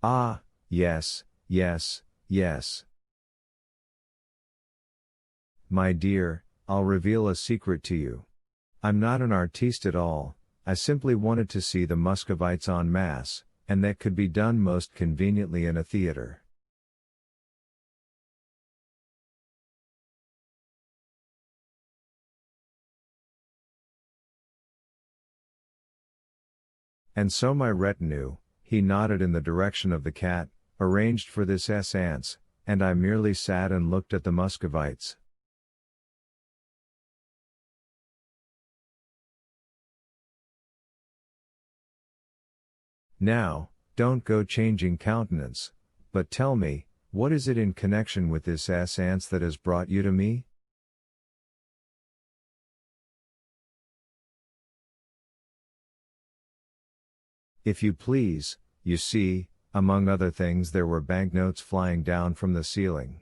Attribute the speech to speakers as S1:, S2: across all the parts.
S1: Ah, yes, yes, yes. My dear, I'll reveal a secret to you. I'm not an artiste at all, I simply wanted to see the Muscovites en masse, and that could be done most conveniently in a theater. And so my retinue, he nodded in the direction of the cat, arranged for this séance, and I merely sat and looked at the Muscovites. Now, don't go changing countenance, but tell me, what is it in connection with this séance that has brought you to me? If you please, you see, among other things there were banknotes flying down from the ceiling.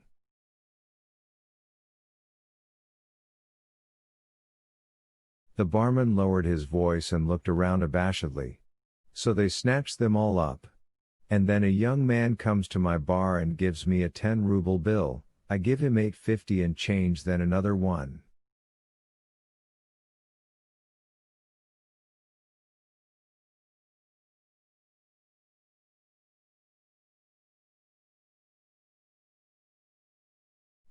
S1: The barman lowered his voice and looked around abashedly. So they snatched them all up. And then a young man comes to my bar and gives me a 10-ruble bill, I give him 8.50 and change, then another one.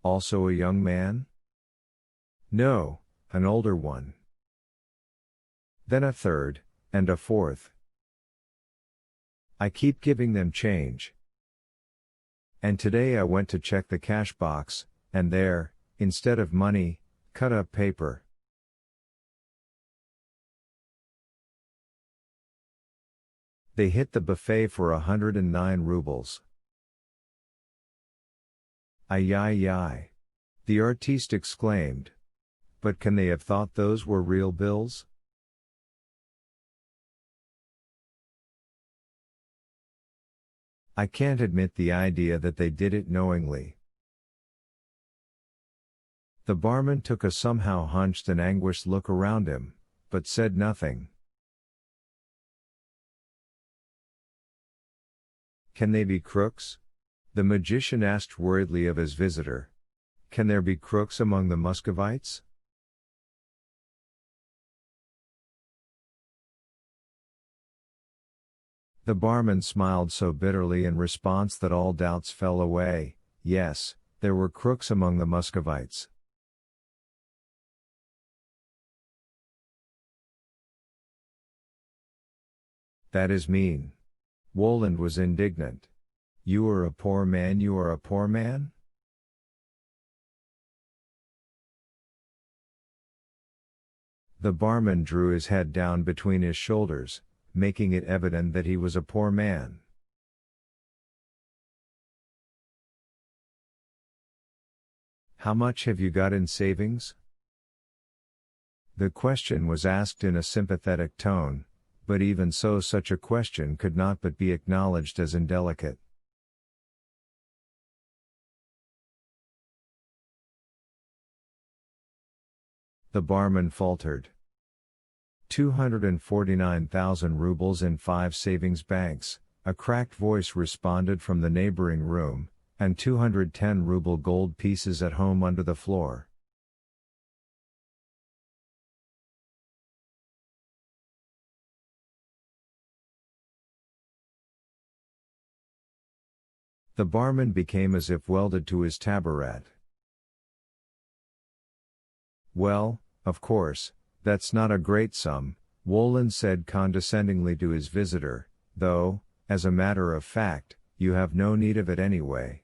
S1: Also a young man? No, an older one. Then a third, and a fourth. I keep giving them change. And today I went to check the cash box, and there, instead of money, cut up paper. They hit the buffet for 109 rubles. Ay ay ay. The artiste exclaimed. But can they have thought those were real bills? I can't admit the idea that they did it knowingly. The barman took a somehow hunched and anguished look around him, but said nothing. Can they be crooks? The magician asked worriedly of his visitor. Can there be crooks among the Muscovites? The barman smiled so bitterly in response that all doubts fell away. Yes, there were crooks among the Muscovites. That is mean. Woland was indignant. You are a poor man, you are a poor man? The barman drew his head down between his shoulders, making it evident that he was a poor man. How much have you got in savings? The question was asked in a sympathetic tone, but even so such a question could not but be acknowledged as indelicate. The barman faltered. 249,000 rubles in 5 savings banks, a cracked voice responded from the neighboring room, and 210-ruble gold pieces at home under the floor. The barman became as if welded to his tabaret. Well, of course, that's not a great sum, Woland said condescendingly to his visitor, though, as a matter of fact, you have no need of it anyway.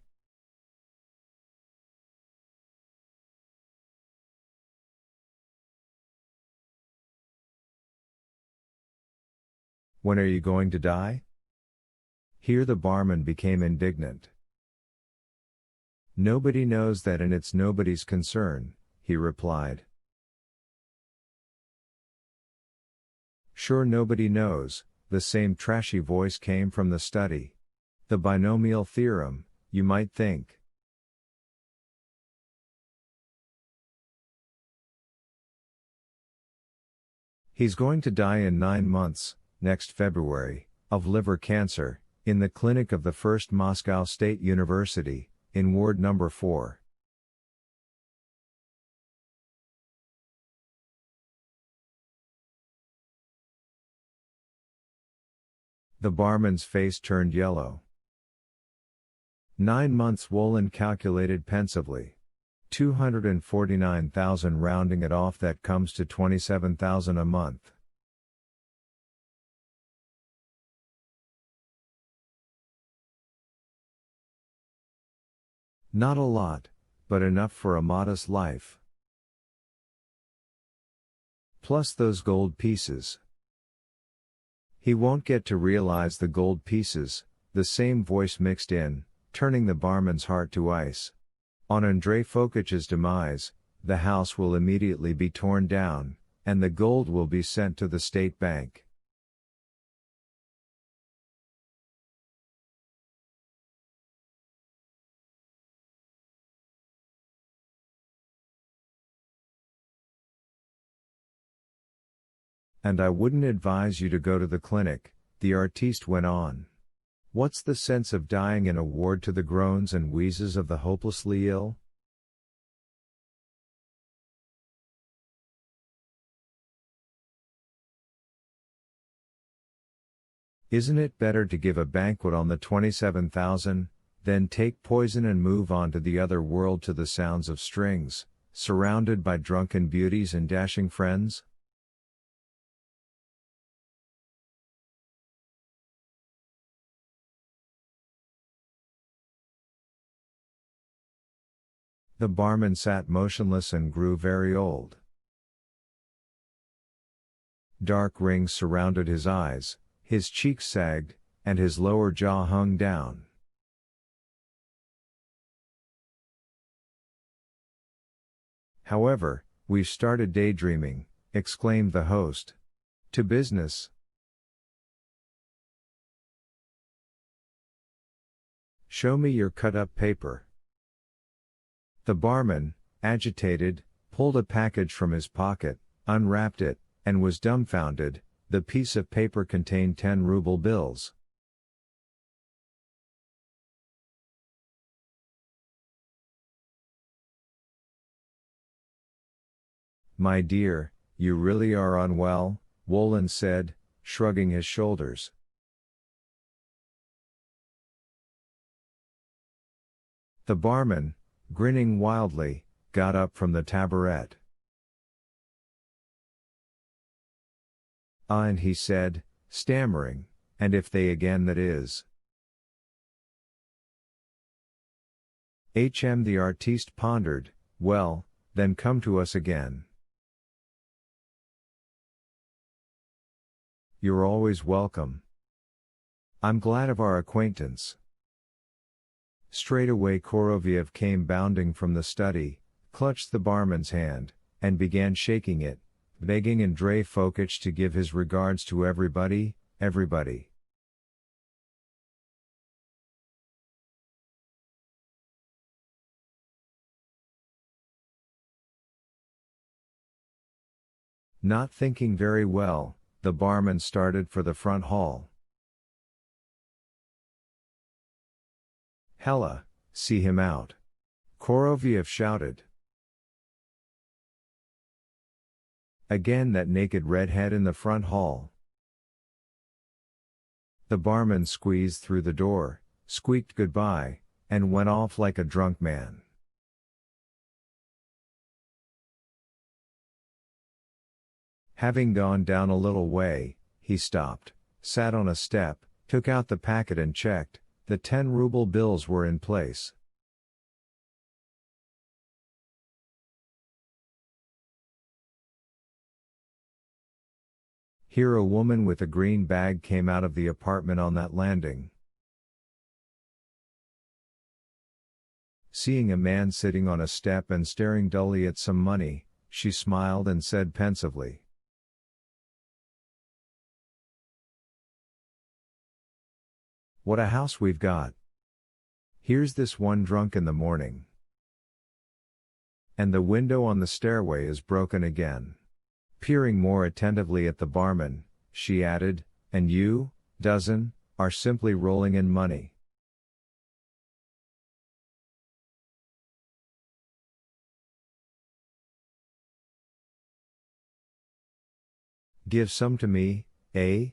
S1: When are you going to die? Here the barman became indignant. Nobody knows that, and it's nobody's concern, he replied. Sure, nobody knows, the same trashy voice came from the study. The binomial theorem, you might think. He's going to die in 9 months, next February, of liver cancer, in the clinic of the First Moscow State University, in Ward number 4. The barman's face turned yellow. 9 months, Wolin calculated pensively. 249,000 rounding it off, that comes to 27,000 a month. Not a lot, but enough for a modest life. Plus those gold pieces. He won't get to realize the gold pieces, the same voice mixed in, turning the barman's heart to ice. On Andrei Fokich's demise, the house will immediately be torn down, and the gold will be sent to the state bank. And I wouldn't advise you to go to the clinic, the artiste went on. What's the sense of dying in a ward to the groans and wheezes of the hopelessly ill? Isn't it better to give a banquet on the 27,000, then take poison and move on to the other world to the sounds of strings, surrounded by drunken beauties and dashing friends? The barman sat motionless and grew very old. Dark rings surrounded his eyes, his cheeks sagged, and his lower jaw hung down. However, we've started daydreaming, exclaimed the host. To business. Show me your cut-up paper. The barman, agitated, pulled a package from his pocket, unwrapped it, and was dumbfounded. The piece of paper contained 10-ruble bills. My dear, you really are unwell, Wolin said, shrugging his shoulders. The barman, grinning wildly, got up from the taboret. And he said, stammering, and if they again, that is. The artiste pondered, well, then come to us again. You're always welcome. I'm glad of our acquaintance. Straightway Koroviev came bounding from the study, clutched the barman's hand, and began shaking it, begging Andrei Fokich to give his regards to everybody, everybody. Not thinking very well, the barman started for the front hall. Hella, see him out. Koroviev shouted. Again that naked redhead in the front hall. The barman squeezed through the door, squeaked goodbye, and went off like a drunk man. Having gone down a little way, he stopped, sat on a step, took out the packet and checked. The 10-ruble bills were in place. Here a woman with a green bag came out of the apartment on that landing. Seeing a man sitting on a step and staring dully at some money, she smiled and said pensively, "What a house we've got. Here's this one drunk in the morning. And the window on the stairway is broken again." Peering more attentively at the barman, she added, "And you, dozen, are simply rolling in money. Give some to me, eh?